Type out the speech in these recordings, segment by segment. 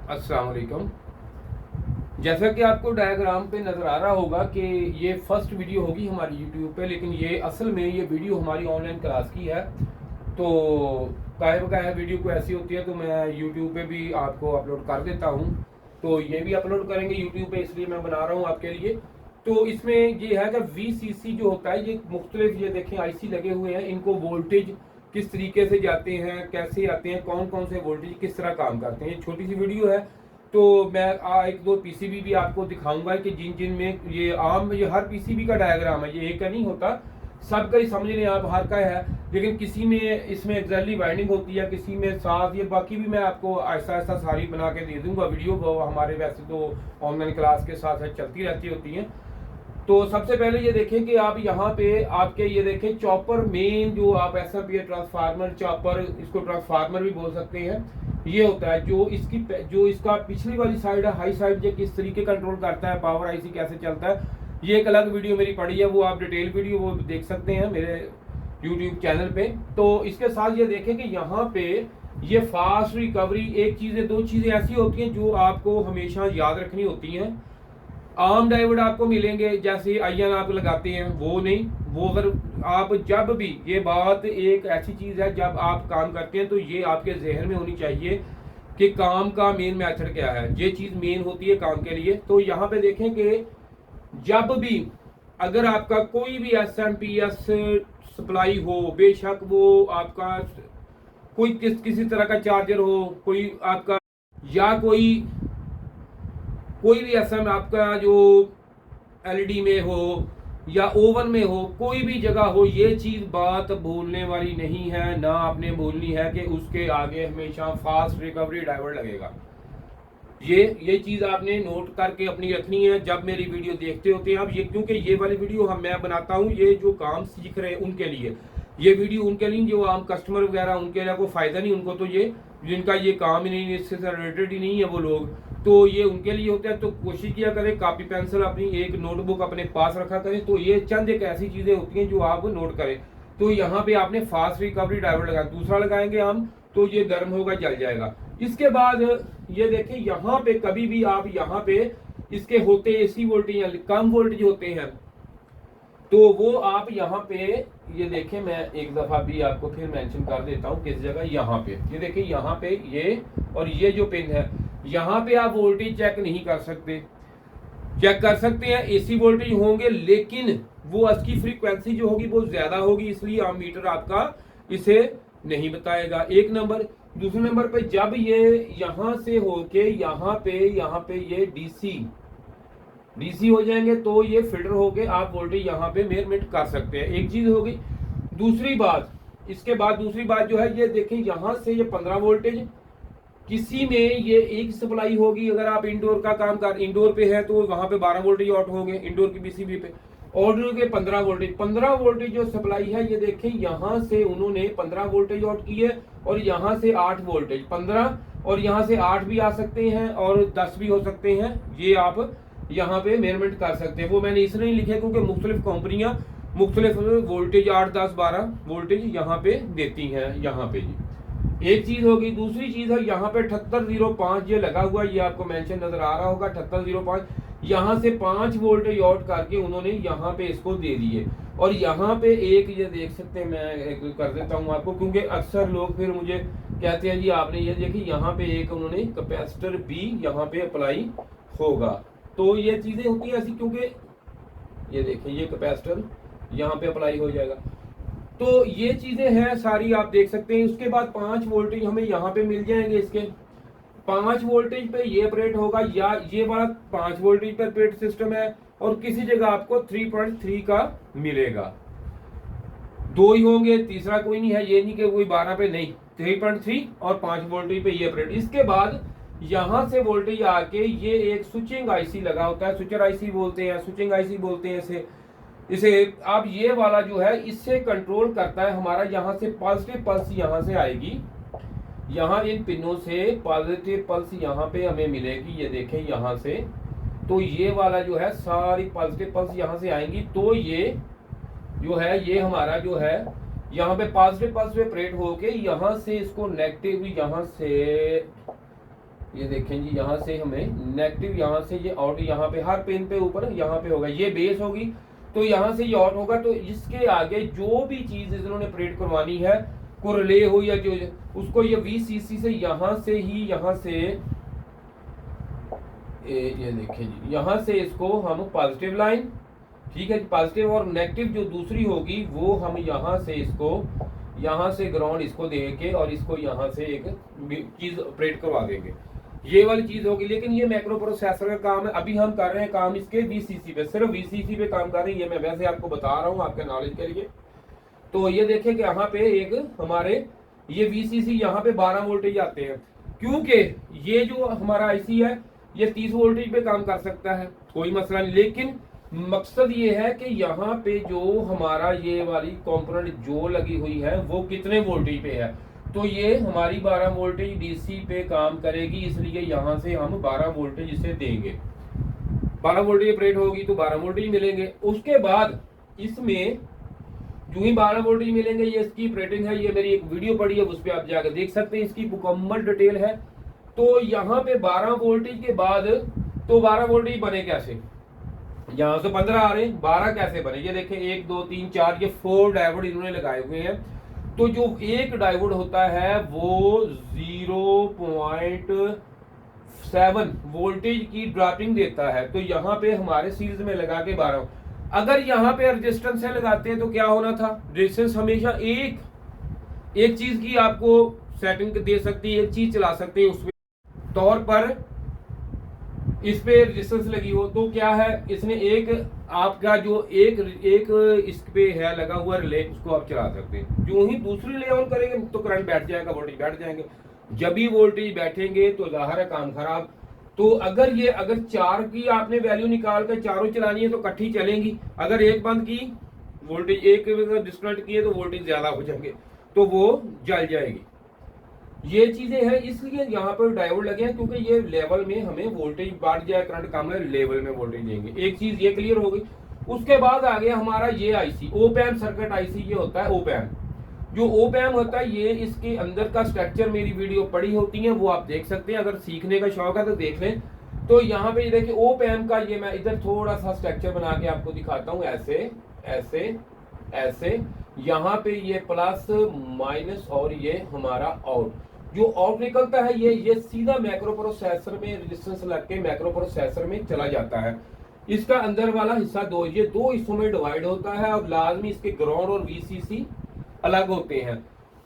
अस्सलाम वालेकुम। जैसा कि आपको डायग्राम पे नज़र आ रहा होगा कि ये फर्स्ट वीडियो होगी हमारी यूट्यूब पे, लेकिन ये असल में ये वीडियो हमारी ऑनलाइन क्लास की है। तो काहे बकाया वीडियो को ऐसी होती है तो मैं यूट्यूब पे भी आपको अपलोड कर देता हूँ। तो ये भी अपलोड करेंगे यूट्यूब पे, इसलिए मैं बना रहा हूँ आपके लिए। तो इसमें ये है कि VCC जो होता है, ये मुख्तलिफ, ये देखें IC लगे हुए हैं, इनको वोल्टेज किस तरीके से जाते हैं, कैसे आते हैं, कौन कौन से वोल्टेज किस तरह काम करते हैं। ये छोटी सी वीडियो है, तो मैं एक दो PCB भी आपको दिखाऊंगा कि जिन जिन में ये हर PCB का डायग्राम है, ये एक का नहीं होता, सबका ही समझ लें आप, हर का है। लेकिन किसी में इसमें एग्जैक्टली वाइंडिंग होती है, किसी में साथ, ये बाकी भी मैं आपको ऐसा ऐसा सारी बना के दे दूंगा वीडियो। वो हमारे वैसे तो ऑनलाइन क्लास के साथ साथ चलती रहती होती हैं। तो सबसे पहले ये देखें कि आप यहाँ पे आपके ये देखें चॉपर मेन, जो आप ऐसा भी है ट्रांसफार्मर चॉपर, इसको ट्रांसफार्मर भी बोल सकते हैं, ये होता है जो इसका पिछली वाली साइड है, हाई साइड, ये किस तरीके कंट्रोल करता है, पावर IC कैसे चलता है, ये एक अलग वीडियो मेरी पड़ी है, वो आप डिटेल वीडियो वो देख सकते हैं मेरे यूट्यूब चैनल पे। तो इसके साथ ये देखें कि यहाँ पे ये फास्ट रिकवरी, एक चीज़ दो चीज़ें ऐसी होती हैं जो आपको हमेशा याद रखनी होती हैं। आम डायोड आपको मिलेंगे, जैसे आयन आप लगाते हैं, वो नहीं, वो अगर आप जब भी, ये बात एक ऐसी चीज़ है, जब आप काम करते हैं तो ये आपके जहन में होनी चाहिए कि काम का मेन मेथड क्या है, ये चीज़ मेन होती है काम के लिए। तो यहाँ पे देखें कि जब भी अगर आपका कोई भी SMP/S सप्लाई हो, बेशक वो आपका कोई किसी तरह का चार्जर हो, कोई आपका, या कोई भी SM आपका जो LED में हो या ओवन में हो, कोई भी जगह हो, ये चीज़ बात भूलने वाली नहीं है, ना आपने भूलनी है कि उसके आगे हमेशा फास्ट रिकवरी डायोड लगेगा। ये चीज़ आपने नोट करके अपनी रखनी है जब मेरी वीडियो देखते होते हैं आप। ये क्योंकि ये वाली वीडियो मैं बनाता हूँ, ये जो काम सीख रहे हैं उनके लिए, ये वीडियो उनके लिए, जो आम कस्टमर वगैरह उनके लिए कोई फ़ायदा नहीं, उनको तो ये जिनका ये काम ही नहीं, इससे रिलेटेड ही नहीं है वो लोग, तो ये उनके लिए होता है। तो कोशिश किया करें, कापी पेंसिल अपनी एक नोटबुक अपने पास रखा करें। तो ये चंद एक ऐसी चीज़ें होती हैं जो आप नोट करें। तो यहाँ पे आपने फास्ट रिकवरी डायोड लगाया, दूसरा लगाएंगे हम तो ये गर्म होगा, जल जाएगा। इसके बाद ये देखें, यहाँ पे कभी भी आप यहाँ पे इसके होते AC वोल्टेज या कम वोल्टेज होते हैं, तो वो आप यहाँ पे ये देखें, मैं एक दफा भी आपको फिर मेंशन कर देता हूँ किस जगह, यहाँ पे ये देखें, यहाँ पे ये और ये जो पिन है, यहाँ पे आप वोल्टेज चेक नहीं कर सकते। चेक कर सकते हैं AC वोल्टेज होंगे, लेकिन वो इसकी फ्रीक्वेंसी जो होगी वो ज्यादा होगी, इसलिए मीटर आपका इसे नहीं बताएगा, एक नंबर। दूसरे नंबर पे जब ये यहाँ से होके यहाँ पे ये DC हो जाएंगे, तो ये फिल्टर होके आप वोल्टेज यहाँ पे मेजरमेंट कर सकते हैं, एक चीज होगी। दूसरी बात, इसके बाद दूसरी बात जो है, ये देखें, यहाँ से ये 15 वोल्टेज, किसी में ये एक सप्लाई होगी। अगर आप इंडोर का काम कर, इंडोर पे है तो वहां पे 12 वोल्टेज आउट होंगे इंडोर की PCB पे, ऑर्डर के 15 वोल्टेज जो सप्लाई है, ये देखें, यहाँ से उन्होंने 15 वोल्टेज आउट की है, और यहाँ से 8 वोल्टेज, 15 और यहाँ से 8 भी आ सकते हैं और 10 भी हो सकते हैं, ये आप यहाँ पे मेजरमेंट कर सकते हैं। वो मैंने इसलिए नहीं लिखे क्योंकि मुख्तलिफ कंपनियां मुख्तलिफ वोल्टेज 8, 10, 12 वोल्टेज यहाँ पे देती हैं। यहाँ पे जी एक चीज होगी। दूसरी चीज है, यहाँ पे 7805 ये लगा हुआ, ये आपको मेंशन नजर आ रहा होगा, 7805, यहाँ से 5 वोल्टेज आउट करके उन्होंने यहाँ पे इसको दे दिए। और यहाँ पे एक, ये देख सकते हैं, मैं एक कर देता हूँ आपको, क्योंकि अक्सर लोग फिर मुझे कहते हैं जी आपने ये देखी, यहाँ पे एक उन्होंने कैपेसिटर B यहाँ पे अप्लाई होगा। तो ये चीजें होती है ऐसी, क्योंकि ये देखें, ये कैपेसिटर यहाँ पे अप्लाई हो जाएगा। तो ये चीजें हैं सारी, आप देख सकते हैं। उसके बाद 5 वोल्टेज हमें यहाँ पे मिल जाएंगे, इसके 5 वोल्टेज पे ये ऑपरेट होगा, या ये वाला 5 वोल्टेज पर ऑपरेट सिस्टम है, और किसी जगह आपको 3.3 का मिलेगा। 2 ही होंगे, तीसरा कोई नहीं है, ये नहीं कि कोई 12 पे, नहीं, 3.3 और 5 वोल्टेज पे ये ऑपरेट। इसके बाद यहाँ से वोल्टेज आके ये एक स्विचिंग IC लगा होता है, स्विचर IC बोलते हैं, स्विचिंग IC बोलते हैं इसे आप, ये वाला जो है इससे कंट्रोल करता है हमारा। यहाँ से पॉजिटिव पल्स यहाँ से आएगी, यहाँ इन पिनों से पॉजिटिव पल्स यहाँ पे हमें मिलेगी, ये देखें यहाँ से। तो ये वाला जो है सारी पॉजिटिव पल्स यहाँ से आएंगी, तो ये जो है, ये हमारा जो है यहाँ पे पॉजिटिव पल्स पे ऑपरेट होके यहाँ से इसको नेगेटिव, यहाँ से ये देखें जी, यहाँ से हमें नेगेटिव, यहाँ से ये आउट, यहाँ पे हर पिन पे ऊपर यहाँ पे होगा, ये बेस होगी तो यहाँ से ये आउट होगा। तो इसके आगे जो भी चीज इन्होंने ऑपरेट करवानी है, को रिले हो या जो, उसको ये VCC से यहाँ से ही, यहाँ से ये देखें जी, यहाँ से इसको हम पॉजिटिव लाइन, ठीक है, पॉजिटिव और नेगेटिव जो दूसरी होगी वो हम यहाँ से इसको, यहाँ से ग्राउंड इसको दे के और इसको यहाँ से एक चीज ऑपरेट करवा देंगे, ये वाली चीज होगी। लेकिन ये मैक्रो प्रोसेसर का काम है, अभी हम कर रहे हैं काम इसके VCC पे, सिर्फ VCC पे काम कर रहे हैं, ये मैं वैसे आपको बता रहा हूँ आपके नॉलेज के लिए। तो ये देखें कि यहाँ पे एक हमारे ये VCC यहाँ पे 12 वोल्टेज आते हैं, क्योंकि ये जो हमारा IC है ये 30 वोल्टेज पे काम कर सकता है, कोई मसला नहीं। लेकिन मकसद ये है कि यहाँ पे जो हमारा ये वाली कंपोनेंट जो लगी हुई है वो कितने वोल्टेज पे है, तो ये हमारी 12 वोल्टेज DC पे काम करेगी, इसलिए यहाँ से हम 12 वोल्टेज इसे देंगे, 12 वोल्टेज ऑपरेट होगी तो 12 वोल्टेज मिलेंगे। उसके बाद इसमें जो ही 12 वोल्टेज मिलेंगे, ये इसकी ऑपरेटिंग है, ये मेरी एक वीडियो पड़ी है उस पर आप जाकर देख सकते हैं, इसकी मुकम्मल डिटेल है। तो यहाँ पे 12 वोल्टेज के बाद, तो 12 वोल्टेज बने कैसे, यहाँ से 15 आ रहे हैं, 12 कैसे बने, ये देखें 1 2 3 4, ये 4 डायोड इन्होंने लगाए हुए हैं। तो जो एक डायोड होता है वो 0.7 वोल्टेज की ड्रॉपिंग देता है, तो यहाँ पे हमारे सीरीज में लगा के 12, अगर यहाँ पे रेजिस्टेंस है लगाते हैं तो क्या होना था, रेजिस्टेंस हमेशा एक चीज की आपको सेटिंग दे सकती है, एक चीज चला सकते हैं, उसमें तौर पर इस पे रेजिस्टेंस लगी हो तो क्या है, इसने एक आपका जो एक इस पे है लगा हुआ रिले, उसको आप चला सकते हैं। जो ही दूसरी रिले ऑन करेंगे तो करंट बैठ जाएगा, वोल्टेज बैठ जाएंगे, जब भी वोल्टेज बैठेंगे तो जाहिर है काम खराब। तो अगर 4 की आपने वैल्यू निकाल कर चारों चलानी है तो इकट्ठी चलेंगी, अगर एक बंद की वोल्टेज, एक डिस्कनेक्ट किए तो वोल्टेज ज्यादा हो जाएंगे तो वो जल जाएगी। ये चीजें हैं, इसलिए यहाँ पर डायोड लगे हैं, क्योंकि ये लेवल में हमें वोल्टेज बढ़ जाए, करंट कम है, लेवल में वोल्टेज देंगे। एक चीज ये क्लियर हो गई। उसके बाद आ गया हमारा ये IC, ओपैम सर्किट IC, ये होता है ओपैम। जो ओपैम होता है, ये इसके अंदर का स्ट्रक्चर मेरी वीडियो पड़ी होती है, वो आप देख सकते हैं, अगर सीखने का शौक है तो देख लें। तो यहाँ पे देखिए ओपैम का, ये मैं इधर थोड़ा सा स्ट्रक्चर बना के आपको दिखाता हूँ, ऐसे ऐसे ऐसे, यहाँ पे ये प्लस माइनस और ये हमारा आउट, जो आउट निकलता है ये सीधा मैक्रो प्रोसेसर में रेजिस्टेंस लग के मैक्रो प्रोसेसर में चला जाता है। इसका अंदर वाला हिस्सा ये दो हिस्सों में डिवाइड होता है और लाजमी इसके ग्राउंड और VCC अलग होते हैं।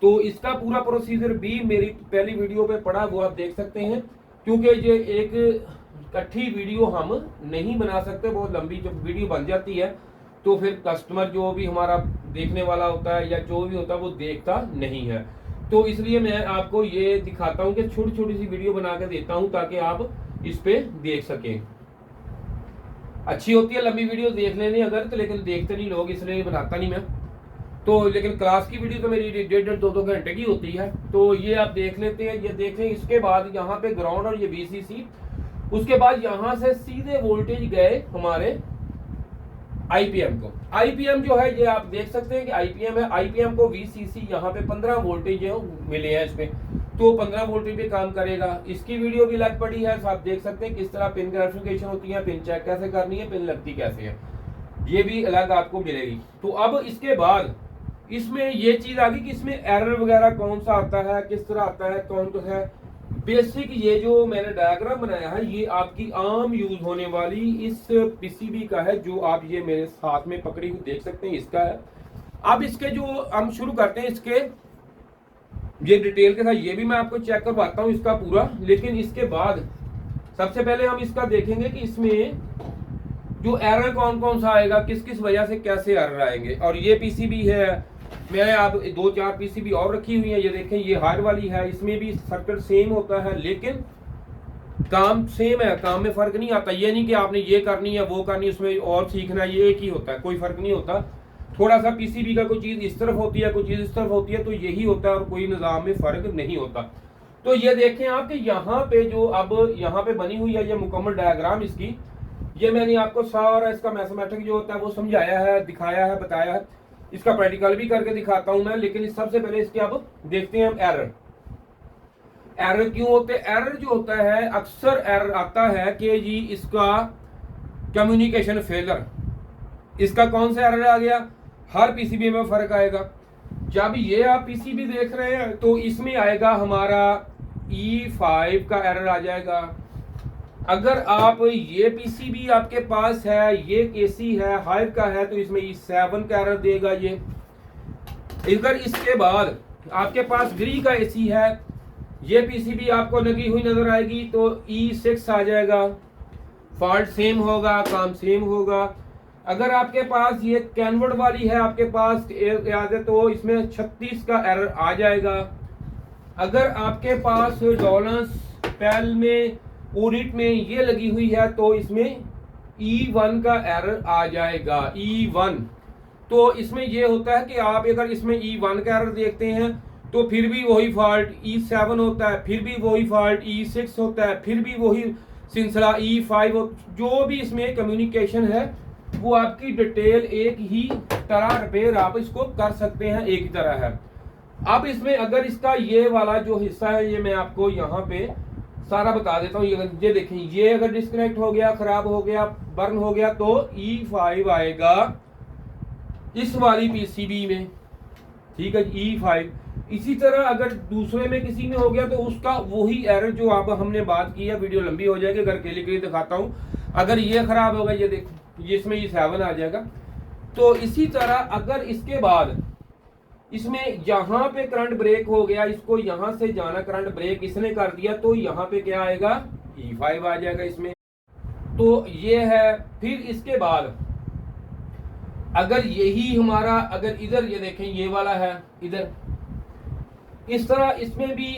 तो इसका पूरा प्रोसीजर भी मेरी पहली वीडियो पे पड़ा, वो आप देख सकते हैं, क्योंकि ये एक इकट्ठी वीडियो हम नहीं बना सकते, बहुत लंबी जब वीडियो बन जाती है तो फिर कस्टमर जो भी हमारा देखने वाला होता है या जो भी होता है वो देखता नहीं है। तो इसलिए मैं आपको ये दिखाता हूँ कि छोटी छोटी सी वीडियो बना के देता हूँ ताकि आप इस पे देख सकें। अच्छी होती है लंबी वीडियो देख लेने अगर तो, लेकिन देखते नहीं लोग, इसलिए बनाता नहीं मैं तो। लेकिन क्लास की वीडियो तो मेरी 1.5-2 घंटे की होती है, तो ये आप देख लेते हैं, ये देख लें। इसके बाद यहाँ पे ग्राउंड और ये VCC, उसके बाद यहाँ से सीधे वोल्टेज गए हमारे IPM को। IPM जो है ये आप देख सकते हैं कि IPM है, IPM को VCC यहाँ पे 15 वोल्टेज मिले हैं इसमें, तो 15 वोल्टेज पे काम करेगा। इसकी वीडियो भी लग पड़ी है, आप देख सकते हैं किस तरह पिन क्लैरिफिकेशन होती है, पिन चेक कैसे करनी है, पिन लगती कैसे है, ये भी अलग आपको मिलेगी। तो अब इसके बाद इसमें ये चीज आ गई कि इसमें एरर वगैरह कौन सा आता है, किस तरह आता है, कौन तो है बेसिक। ये जो मैंने डायग्राम बनाया है ये आपकी आम यूज होने वाली इस PCB का है, जो आप ये मेरे साथ में पकड़ी हुई देख सकते हैं, इसका है। अब इसके जो हम शुरू करते हैं, इसके ये डिटेल के साथ ये भी मैं आपको चेक करवाता हूँ इसका पूरा। लेकिन इसके बाद सबसे पहले हम इसका देखेंगे कि इसमें जो एरर कौन कौन सा आएगा, किस किस वजह से कैसे एरर आएंगे। और ये PCB है, मैंने आप 2-4 PCB और रखी हुई है, ये देखें ये हायर वाली है, इसमें भी सर्किट सेम होता है लेकिन काम सेम है, काम में फर्क नहीं आता। ये नहीं कि आपने ये करनी है वो करनी, उसमें और सीखना, ये एक ही होता है, कोई फर्क नहीं होता। थोड़ा सा PCB का कोई चीज इस तरफ होती है, कोई चीज इस तरफ होती है, तो यही होता है और कोई निजाम में फर्क नहीं होता। तो ये देखें आप कि यहाँ पे जो अब यहाँ पे बनी हुई है ये मुकम्मल डायग्राम इसकी, ये मैंने आपको सारा इसका मैथमेटिक जो होता है वो समझाया है, दिखाया है, बताया है। इसका प्रैक्टिकल भी करके दिखाता हूं मैं, लेकिन सबसे पहले इसके अब देखते हैं हम एरर। एरर क्यों होते हैं? एरर जो होता है, अक्सर एरर आता है कि जी इसका कम्युनिकेशन फेलर, इसका कौन सा एरर आ गया? हर पीसीबी में फर्क आएगा। जब ये आप पीसीबी देख रहे हैं तो इसमें आएगा हमारा E5 का एरर आ जाएगा। अगर आप ये पीसीबी आपके पास है, ये केसी है, हाइव का है, तो इसमें E7 का एरर देगा ये। अगर इसके बाद आपके पास ग्री का एसी है, ये पीसीबी आपको लगी हुई नजर आएगी तो E6 आ जाएगा। फॉल्ट सेम होगा, काम सेम होगा। अगर आपके पास ये कैनवर्ड वाली है आपके पास याद है तो इसमें 36 का एरर आ जाएगा। अगर आपके पास डॉलर्स पैल में ओरिट में ये लगी हुई है तो इसमें E1 का एरर आ जाएगा। E1 तो इसमें ये होता है कि आप अगर इसमें E1 का एरर देखते हैं तो फिर भी वही फॉल्ट E7 होता है, फिर भी वही फॉल्ट E6 होता है, फिर भी वही सिलसिला E5। जो भी इसमें कम्युनिकेशन है वो आपकी डिटेल एक ही तरह रिपेयर आप इसको कर सकते हैं, एक ही तरह है। अब इसमें अगर इसका ये वाला जो हिस्सा है, ये मैं आपको यहाँ पे सारा बता देता हूँ। ये देखें, ये अगर डिस्कनेक्ट हो गया, खराब हो गया, बर्न हो गया तो E5 आएगा इस वाली पीसीबी में, ठीक है, E5। इसी तरह अगर दूसरे में किसी में हो गया तो उसका वही एरर जो आप हमने बात की है, वीडियो लंबी हो जाएगी, अगर के लिए दिखाता हूँ। अगर ये खराब होगा, ये देखो, ये इसमें E7 आ जाएगा। तो इसी तरह अगर इसके बाद इसमें यहाँ पे करंट ब्रेक हो गया, इसको यहाँ से जाना करंट ब्रेक इसने कर दिया तो यहाँ पे क्या आएगा? E5 आ जाएगा इसमें। तो ये है। फिर इसके बाद अगर यही हमारा, अगर इधर ये देखें, ये वाला है इधर, इस तरह इसमें भी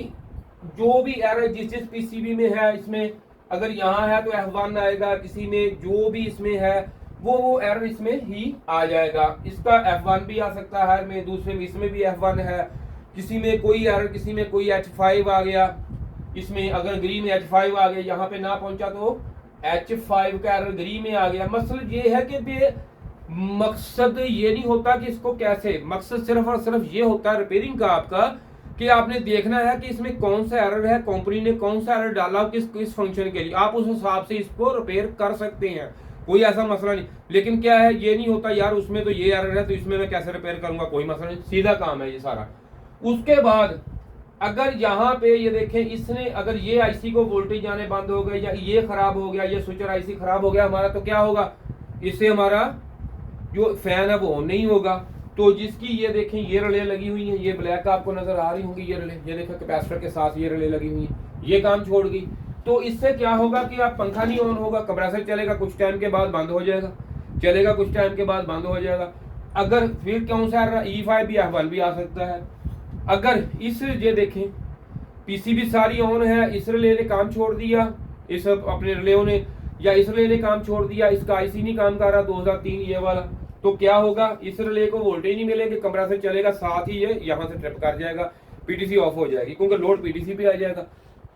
जो भी एरर जिस पीसीबी में है, इसमें अगर यहाँ है तो F1 आएगा, किसी में जो भी इसमें है वो एरर इसमें ही आ जाएगा। इसका F1 भी आ सकता है, में दूसरे में इसमें भी F1 है, किसी में कोई एरर, किसी में कोई H5 आ गया, इसमें अगर ग्री में H5 आ गया, यहाँ पे ना पहुंचा तो H5 का एरर ग्री में आ गया। मसला ये है कि मकसद ये नहीं होता कि इसको कैसे, मकसद सिर्फ और सिर्फ ये होता है रिपेयरिंग का आपका कि आपने देखना है कि इसमें कौन सा एरर है, कंपनी ने कौन सा एरर डाला किस फंक्शन के लिए, आप उस हिसाब से इसको रिपेयर कर सकते हैं, कोई ऐसा मसला नहीं। लेकिन क्या है, ये नहीं होता यार उसमें तो ये एरर है तो इसमें मैं कैसे रिपेयर करूंगा, कोई मसला नहीं, सीधा काम है ये सारा। उसके बाद अगर यहाँ पे ये देखें, इसने अगर ये आईसी को वोल्टेज जाने बंद हो गए या ये खराब हो गया, ये स्विचर आईसी खराब हो गया हमारा, तो क्या होगा? इससे हमारा जो फैन है वो ऑन नहीं होगा। तो जिसकी ये देखें, ये रिले लगी हुई है, ये ब्लैक आपको नजर आ रही होंगी, ये रिले, ये देखें कैपेसिटर के साथ ये रिले लगी हुई है, ये काम छोड़ गई। तो इससे क्या होगा कि आप पंखा नहीं ऑन होगा, कंप्रेसर चलेगा, कुछ टाइम के बाद बंद हो जाएगा, चलेगा, कुछ टाइम के बाद बंद हो जाएगा। अगर फिर कौन सा E5 भी F1 भी आ सकता है। अगर इस ये देखें पीसीबी सारी ऑन है, इस रिले ने काम छोड़ दिया, इस अपने रिले ने, या इस रिले ने काम छोड़ दिया, इसका आईसी नहीं काम कर रहा 2003 ये वाला, तो क्या होगा? इस रिले को वोल्टेज नहीं मिलेगी, कंप्रेसर चलेगा, साथ ही ये यहाँ से ट्रिप कर जाएगा, पीटीसी ऑफ हो जाएगी, क्योंकि लोड पीटीसी पे आ जाएगा,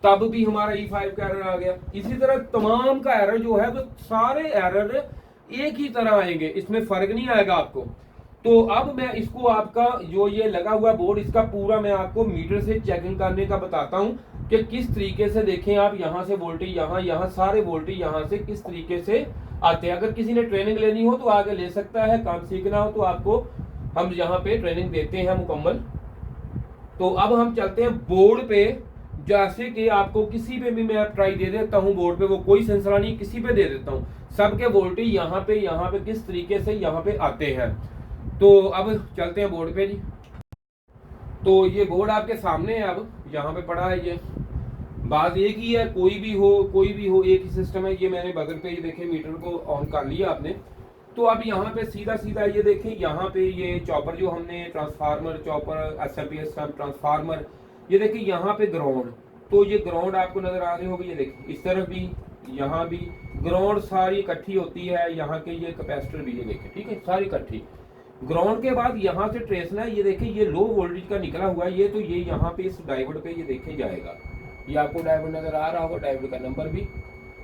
तब भी हमारा E5 का एरर आ गया। इसी तरह तमाम का एरर जो है वो सारे एरर एक ही तरह आएंगे, इसमें फर्क नहीं आएगा आपको। तो अब मैं इसको आपका जो ये लगा हुआ बोर्ड, इसका पूरा मैं आपको मीटर से चेकिंग करने का बताता हूँ कि किस तरीके से देखें आप, यहाँ से वोल्टेज, यहाँ सारे वोल्टेज यहाँ से किस तरीके से आते हैं। अगर किसी ने ट्रेनिंग लेनी हो तो आगे ले सकता है, काम सीखना हो तो आपको हम यहाँ पे ट्रेनिंग देते हैं मुकम्मल। तो अब हम चलते हैं बोर्ड पे, जैसे कि आपको किसी पे भी मैं ट्राई दे देता हूँ बोर्ड पे, वो कोई सिलसिला नहीं, किसी पे दे देता हूँ, सबके वोल्टेज यहाँ पे किस तरीके से यहाँ पे आते हैं। तो अब चलते हैं बोर्ड पे जी। तो ये बोर्ड आपके सामने है, अब यहाँ पे पड़ा है। ये बात एक ही है, कोई भी हो एक ही सिस्टम है। ये मैंने बगल पे ये देखें मीटर को ऑन कर लिया आपने। तो अब यहाँ पे सीधा ये देखें, यहाँ पे ये चॉपर जो हमने ट्रांसफार्मर, चॉपर SMPS ट्रांसफार्मर, ये देखिए यहाँ पे ग्राउंड, तो ये ग्राउंड आपको नजर आ रही होगी, ये देखिए इस तरफ भी, यहाँ भी ग्राउंड सारी इकट्ठी होती है, यहाँ के ये कैपेसिटर भी, ये देखिए, ठीक है, सारी इकट्ठी। ग्राउंड के बाद यहाँ से ट्रेसना है, ये देखिए ये लो वोल्टेज का निकला हुआ है, ये तो ये यहाँ पे इस डायोड पे ये देखे जाएगा, ये आपको डायोड नजर आ रहा होगा, डायोड का नंबर भी।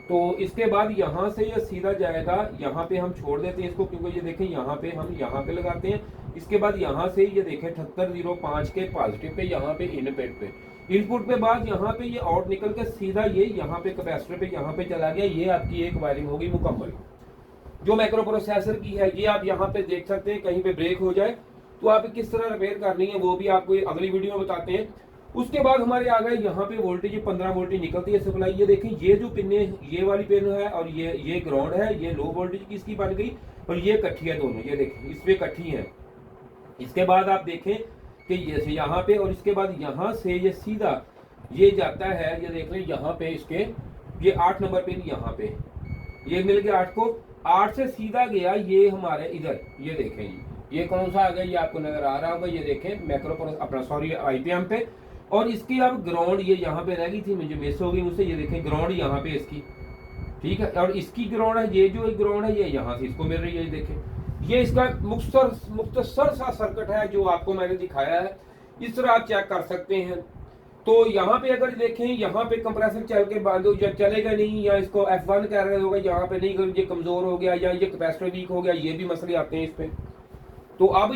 तो इसके बाद यहाँ से ये सीधा जाएगा, यहाँ पे हम छोड़ देते हैं इसको, क्योंकि ये देखें यहाँ पे हम यहाँ पे लगाते हैं। इसके बाद यहाँ से ये देखें 7805 के पॉजिटिव पे, यहाँ पे इन पेड पे, इनपुट पे बाद यहाँ पे ये आउट निकल के सीधा ये यहाँ पे कैपेसिटर पे यहाँ पे चला गया। ये आपकी एक वायरिंग होगी मुकम्मल जो माइक्रो प्रोसेसर की है। ये आप यहाँ पे देख सकते हैं, कहीं पे ब्रेक हो जाए तो आप किस तरह रिपेयर करनी है वो भी आपको अगली वीडियो में बताते हैं। उसके बाद हमारे आ गए यहाँ पे वोल्टेज 15 वोल्ट निकलती है सप्लाई। ये देखें, ये जो पिन है, ये वाली पिन है और ये ग्राउंड है, ये लो वोल्टेज की इसकी बन गई और ये इकट्ठी है दोनों। ये देखें इस पे इकट्ठी है। इसके बाद आप देखें कि जैसे यहाँ पे और इसके बाद यहाँ से ये सीधा ये जाता है। ये देख लें यहाँ पे इसके ये 8 नंबर पिन यहाँ पे ये मिल गया 8 को। 8 से सीधा गया ये हमारे इधर। ये देखें ये कौन सा आ गया, ये आपको नजर आ रहा होगा। ये देखें मैक्रो अपना सॉरी IPM पे। और इसकी अब ग्राउंड ये यहाँ पे रह गई थी, मुझे मिस हो गई मुझसे। ये देखें ग्राउंड यहाँ पे इसकी, ठीक है। और इसकी ग्राउंड है, ये जो ग्राउंड है ये यहाँ से इसको मिल रही है। देखें ये इसका मुख्तसर सा सर्किट है जो आपको मैंने दिखाया है। इस तरह आप चेक कर सकते हैं। तो यहाँ पे अगर देखें, यहाँ पे कंप्रेसर चल के बांधो या चलेगा नहीं, या इसको F1 कह रहे होगा, यहाँ पे नहीं, ये कमजोर हो गया या ये कैपेसिटर वीक हो गया, ये भी मसले आते हैं इस पे। तो अब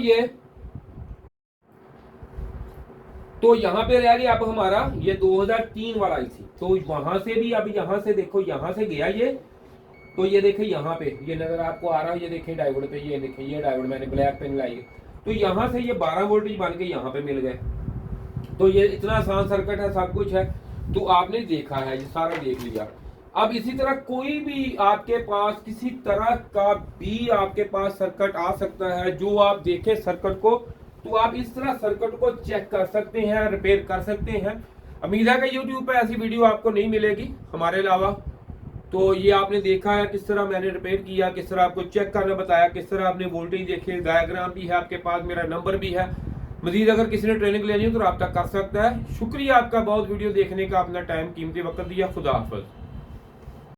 तो यहाँ पे रह गया अब हमारा ये 2003 वाला IC। तो वहां से भी अब यहाँ से देखो, यहाँ से गया ये। तो ये देखें यहाँ पे ये नजर आपको आ रहा है। ये देखें डायोड पे, ये देखें ये डायोड मैंने ब्लैक पेन लाई। तो यहाँ से ये 12 वोल्टेज बन के यहाँ पे मिल गए। तो ये इतना आसान सर्किट है, सब कुछ है। तो आपने देखा है, ये सारा देख लिया। अब इसी तरह कोई भी आपके पास किसी तरह का भी आपके पास सर्किट आ सकता है जो आप देखें सर्किट को, तो आप इस तरह सर्किट को चेक कर सकते हैं, रिपेयर कर सकते हैं। उम्मीद है कि YouTube पे ऐसी वीडियो आपको नहीं मिलेगी हमारे अलावा। तो ये आपने देखा है किस तरह मैंने रिपेयर किया, किस तरह आपको चेक करना बताया, किस तरह आपने वोल्टेज देखे, डायग्राम भी है आपके पास, मेरा नंबर भी है। मजीद अगर किसी ने ट्रेनिंग लेनी हो तो रब्ता कर सकता है। शुक्रिया आपका बहुत वीडियो देखने का, अपना टाइम कीमती वक्त दिया। खुदा हाफिज़।